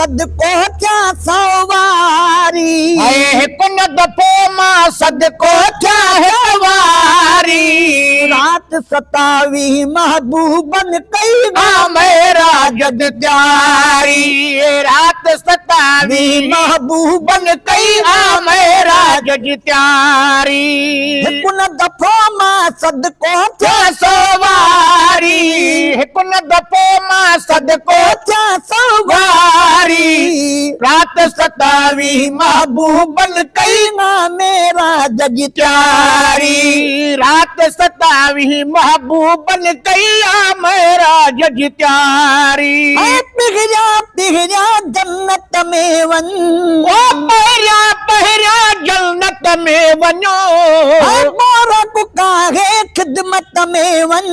सदको क्या सवारी हिकु न दफ़ो मां सदको थिया वारी रात 27 महबूबन कई मेरा जद त्यारी रात 27 महबूबन कई मेरा जज त्यारी हिकु न दफ़ो मां सदको क्या सवारी हिकु न दफ़ो मां सदको क्या वारी सवारी रात 27 महबूबन कई ना मेरा जग त्यारी रात 27 महबूबन कई मेरा जज त्यारी पिघरिया पिघरिया जन्नत में वन ओ पहिरिया पहिरिया जन्नत में वञो मोरा कुकाहे खिदमत में वन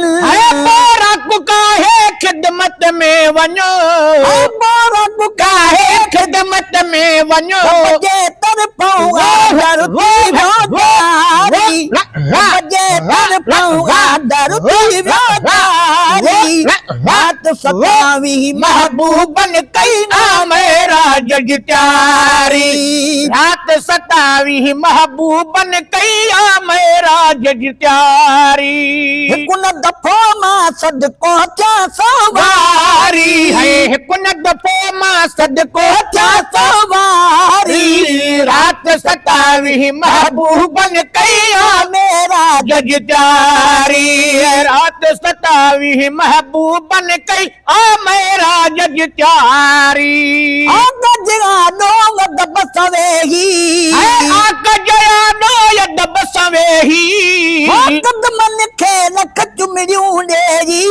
मोरा कुकाहे खिदमत में वञो मोरा काहे खिदमत में वञो जे तरफों आदर थी व्यापारी जे तरफों आदर थी व्यापारी रात 27 महबूबन कई मेरा जज त्यारी रात 27 महबूबन कई मेरा जज त्यारी हिकु न दफ़ो मां सदको थिया वारी है हिकु न दफ़ो मां सदको थिया सवारी रात 27 महबूबन कई मेरा जज त्यारी रात 27 महबूबन कई मेरा जज त्यारी गजरानो दब सवेही आका जया नो दब सवेही कदमन खे लख चुमड़ियूं ॾेरी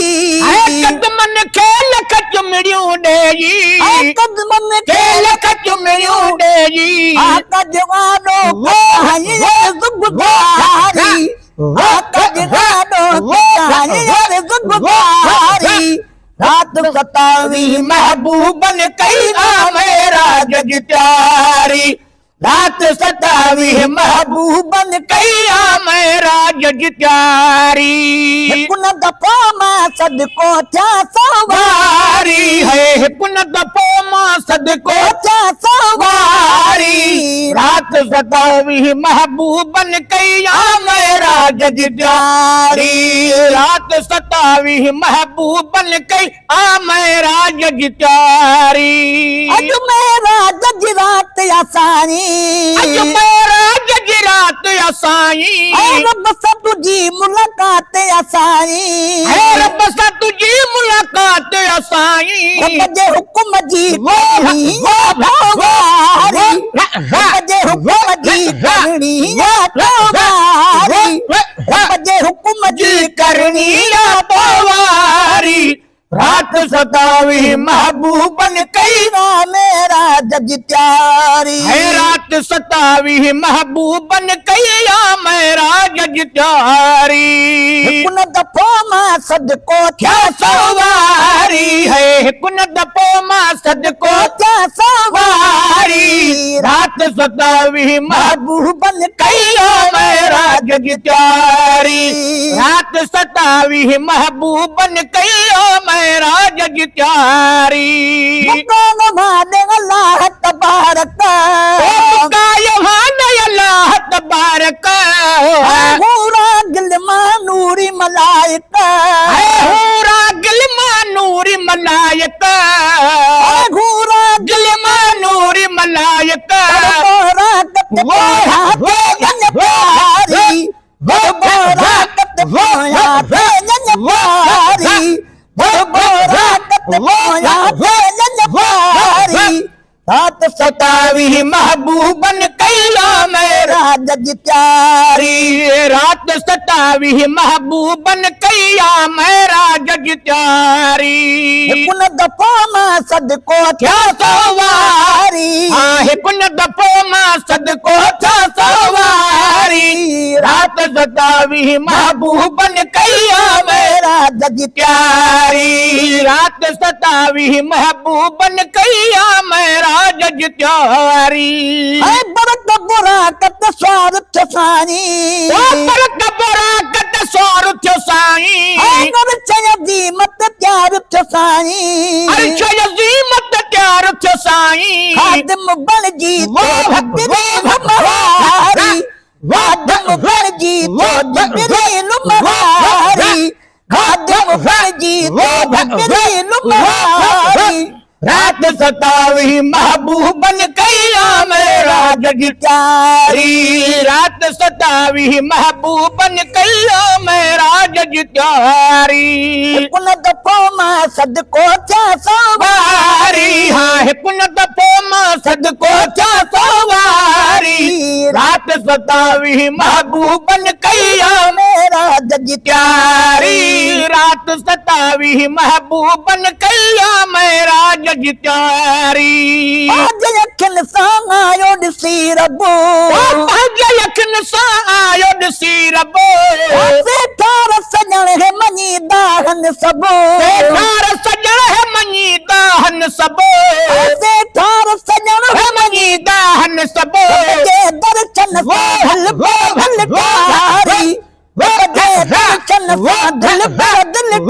कदमन खे लख चुमड़ियूं ॾेरी कदमन खे लख चुमड़ियूं ॾेरी आका जवानो गुज़ारी आका जवानो गुज़ारी रात 27 महबूबन कई मेरा जज त्यारी रात 27 महबूबन कई मेरा जज त्यारी हिकु न दफ़ो मां सदको थिया सवारी है हिकु न दफ़ो मां सदको थिया वारी रात 27 महबूबन कई मेरा जज त्यारी रात 27 महबूबन कई मेरा जज त्यारी अज मेरा जज रात असानी अज मेरा जज रात असाई रब सां तुझी मुलाकात असानी रब सां तुझी मुलाकात असाई रब जे हुकुम जी करणी वारी रब जे हुकुम जी करणी वारी रब जे हुकुम जी करनी वारी रात 27 महबूबन कई मेरा जज त्यारी रात 27 महबूबन कई मेरा जज त्यारी हिकु न दफ़ो मां सदको क्या सवारी है हिकु न दफ़ो मां सदको थिया सवारी रात 27 महबूबन कई मेरा जज त्यारी रात 27 महबूबन कई मेरा जज त्यारी मकान वाले अल्लाह तबारक अल्लाह तबारक पूरा गिलमा नूरी मलाइका पूरा गिलमा नूरी मलाइका पूरा गिलमा नूरी मलाइका रात 27 महबूबन कैला मेरा जज त्यारी रात 27 महबूबन कैया मेरा जज त्यारी कुन दफ़ो मां सदको क्या सवारी कुन दफ़ो मां सदको था सवारी रात 27 महबूबन कैया मेरा जज त्यारी रात 27 महबूबन कैया मेरा जज त्यारी बरक बुराकत स्वार्थ सानी बरक बुराकत स्वार्थ साई चय दीमत प्यार साई चय दीमत प्यार साई आई खादिम बन जी तो वाह, जिब्रील वाह, महारी वाह, खादिम बन जी तो वाह, जिब्रील वाह, महारी खादिम बन जी तो जिब्रील महारी रात सतावी महबूबन कैया मेरा जग प्यारी रात सतावी महबूबन कैया मेरा जग प्यारी कुन दफ़ो मां सदको थिया सवारी हाँ कुन दफ़ो मां सदको थिया सवारी रात सतावी महबूबन कैया मेरा जग प्यारी रात सतावी महबूबन कैया मेरा जग प्यारी आज यखिन सां आयो ॾिसी रबो यखन सां आयो ॾिसी रबो सेठार सजण है मञी दाहन सबो सेठार सजण है मञी दाहन सबो सेठार सजण है मञी दाहन सबो जे दर्शन सां भल कारी जे दर्शन सां दिल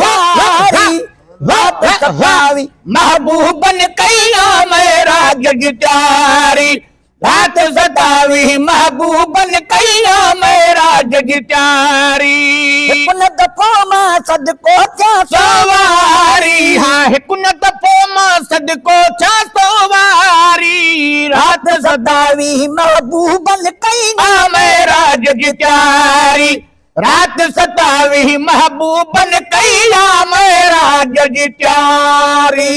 कारी रात सतावी महबूबन कैया मेरा जग प्यारी रात सतावी महबूबन कैया मेरा जग प्यारी कुन दफ़ो मां सदको थिया सवारी हाँ कुन दफ़ो मां सदको छा सवारी रात सतावी महबूबन कई मेरा जग प्यारी रात सतावी महबूबन कैया मेरा जग प्यारी